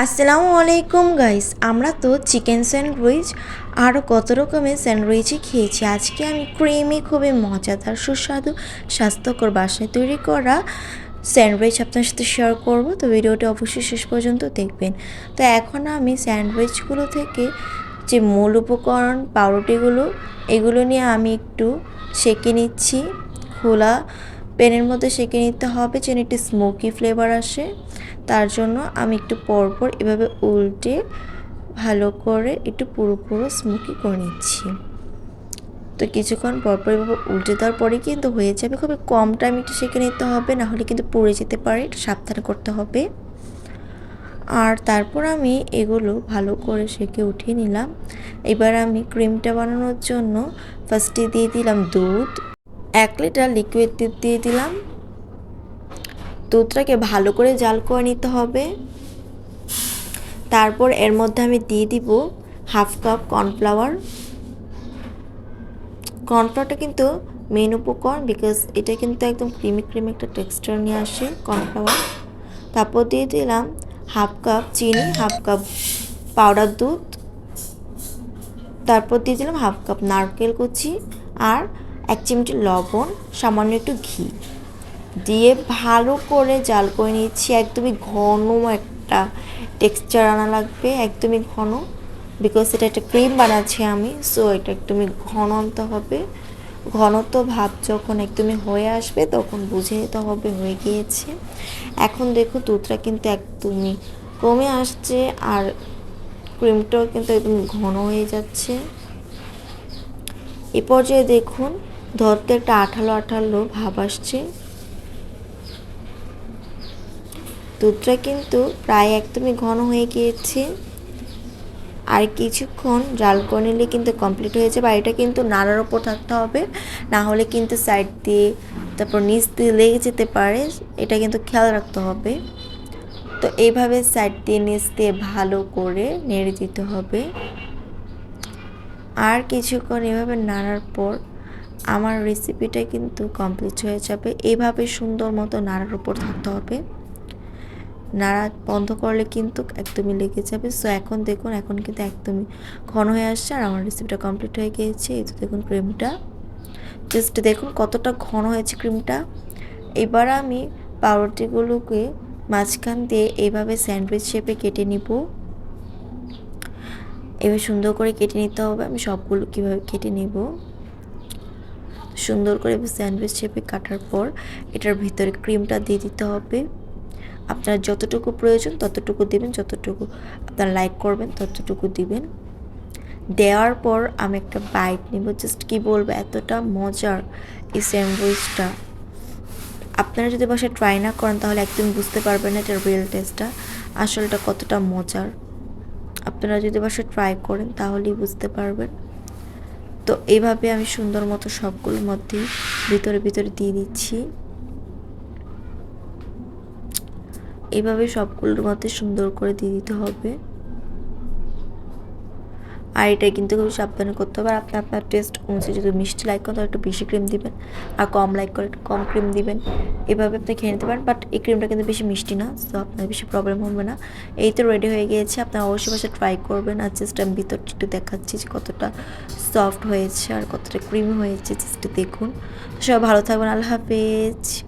আসসালামু আলাইকুম গাইস, আমরা তো চিকেন স্যান্ডউইচ আরও কত রকমের স্যান্ডউইচই খেয়েছি। আজকে আমি ক্রিমি খুবই মজাদার সুস্বাদু স্বাস্থ্যকর বাসায় তৈরি করা স্যান্ডউইচ আপনার সাথে শেয়ার করব। তো ভিডিওটি অবশ্যই শেষ পর্যন্ত দেখবেন। তো এখন আমি স্যান্ডউইচগুলো থেকে যে মূল উপকরণ পাউরুটিগুলো এগুলো নিয়ে আমি একটু সেঁকে নিচ্ছি। খোলা প্যানের মধ্যে সেঁকে নিতে হবে যেন একটু স্মোকি ফ্লেভার আসে। তার জন্য আমি একটু পরপর এভাবে উল্টে ভালো করে একটু পুরো স্মোকি করে নিচ্ছি। তো কিছুক্ষণ পরপর এভাবে উল্টে দেওয়ার পরে কিন্তু হয়ে যাবে। খুবই কম টাইম একটু সেঁকে নিতে হবে, না হলে কিন্তু পুড়ে যেতে পারে, একটু সাবধান করতে হবে। আর তারপর আমি এগুলো ভালো করে সেঁকে উঠিয়ে নিলাম। এবার আমি ক্রিমটা বানানোর জন্য ফার্স্টে দিয়ে দিলাম দুধ, 1 লিটার লিকুইড দুধ দিয়ে দিলাম। দুধটাকে ভালো করে জাল করে নিতে হবে। তারপর এর মধ্যে আমি দিয়ে দিব 1/2 কাপ কর্নফ্লাওয়ার। কর্নফ্লাওয়ারটা কিন্তু মেন উপকরণ, বিকজ এটা কিন্তু একদম ক্রিমি একটা টেক্সচার নিয়ে আসে কর্নফ্লাওয়ার। তারপর দিয়ে দিলাম 1/2 কাপ চিনি, 1/2 কাপ পাউডার দুধ। তারপর দিয়ে দিলাম 1/2 কাপ নারকেল কুচি আর 1 চিমটি লবণ, সামান্য একটু ঘি দিয়ে ভালো করে জাল করে নিচ্ছি। একদমই ঘন একটা টেক্সচার আনা লাগবে, একদমই ঘন, বিকজ এটা একটা ক্রিম বানাচ্ছি আমি, সো এটা একদমই ঘন আনতে হবে। ঘনত্ব ভাব যখন একদমই হয়ে আসবে তখন বুঝে নিতে হবে হয়ে গিয়েছে। এখন দেখো দুধটা কিন্তু একদমই কমে আসছে আর ক্রিমটাও কিন্তু একদম ঘন হয়ে যাচ্ছে। এ পর্যায়ে দেখুন ধরতে একটা আঠালো ভাব আসছে। দুধটা কিন্তু প্রায় একদমই ঘন হয়ে গিয়েছে। আর কিছুক্ষণ জাল করে নিলে কিন্তু কমপ্লিট হয়ে যাবে। আর এটা কিন্তু নাড়ার ওপর থাকতে হবে, না হলে কিন্তু সাইড দিয়ে তারপর নিচ দিয়ে লেগে যেতে পারে, এটা কিন্তু খেয়াল রাখতে হবে। তো এইভাবে সাইড দিয়ে নিচ দিয়ে ভালো করে নেড়ে দিতে হবে। আর কিছুক্ষণ এভাবে নাড়ার পর আমার রেসিপিটা কিন্তু কমপ্লিট হয়ে যাবে। এইভাবে সুন্দর মতো নাড়ার উপর থাকতে হবে, নাড়া বন্ধ করলে কিন্তু একদমই লেগে যাবে। সো এখন দেখুন এখন কিন্তু একদমই ঘন হয়ে আসছে আর আমার রেসিপিটা কমপ্লিট হয়ে গিয়েছে। এই তো দেখুন ক্রিমটা, জাস্ট দেখুন কতটা ঘন হয়েছে ক্রিমটা। এবার আমি পাউরুটিগুলোকে মাঝখান দিয়ে এইভাবে স্যান্ডউইচ শেপে কেটে নিব। এবার সুন্দর করে কেটে নিতে হবে। আমি সবগুলো কীভাবে কেটে নিব সুন্দর করে স্যান্ডউইচ শেপে কাটার পর এটার ভিতরে ক্রিমটা দিয়ে দিতে হবে। আপনার যতটুকু প্রয়োজন ততটুকু দিবেন, যতটুকু আপনার লাইক করবেন ততটুকু দিবেন। দেওয়ার পর আমি একটা বাইট নেব। জাস্ট কি বলবো, এতটা মজার এই স্যান্ডউইচটা। আপনারা যদি বাসায় ট্রাই না করেন তাহলে একদম বুঝতে পারবেন না এটার রিয়েল টেস্টটা আসলটা কতটা মজার। আপনারা যদি বাসায় ট্রাই করেন তাহলেই বুঝতে পারবেন। তো এইভাবে আমি সুন্দর মতো সবগুলোর মধ্যেই ভিতরে দিয়ে দিচ্ছি। এইভাবে সবগুলোর মধ্যে সুন্দর করে দিয়ে দিতে হবে। আর এটা কিন্তু খুব সাবধানে করতে হবে। আর আপনি আপনার টেস্ট অনুযায়ী যদি মিষ্টি লাইক করেন তাহলে একটু বেশি ক্রিম দিবেন, আর কম লাইক করে একটু কম ক্রিম দিবেন। এভাবে আপনি খেয়ে নিতে পারেন, বাট এই ক্রিমটা কিন্তু বেশি মিষ্টি না, সো আপনার বেশি প্রবলেম হবে না। এই তো রেডি হয়ে গিয়েছে, আপনারা অবশ্যই বাসায় ট্রাই করবেন। আর জাস্ট আমি ভিতরটা একটু দেখাচ্ছি যে কতটা সফট হয়েছে আর কতটা ক্রিমি হয়েছে, জাস্ট দেখুন। সবাই ভালো থাকবেন, আল্লাহ হাফেজ।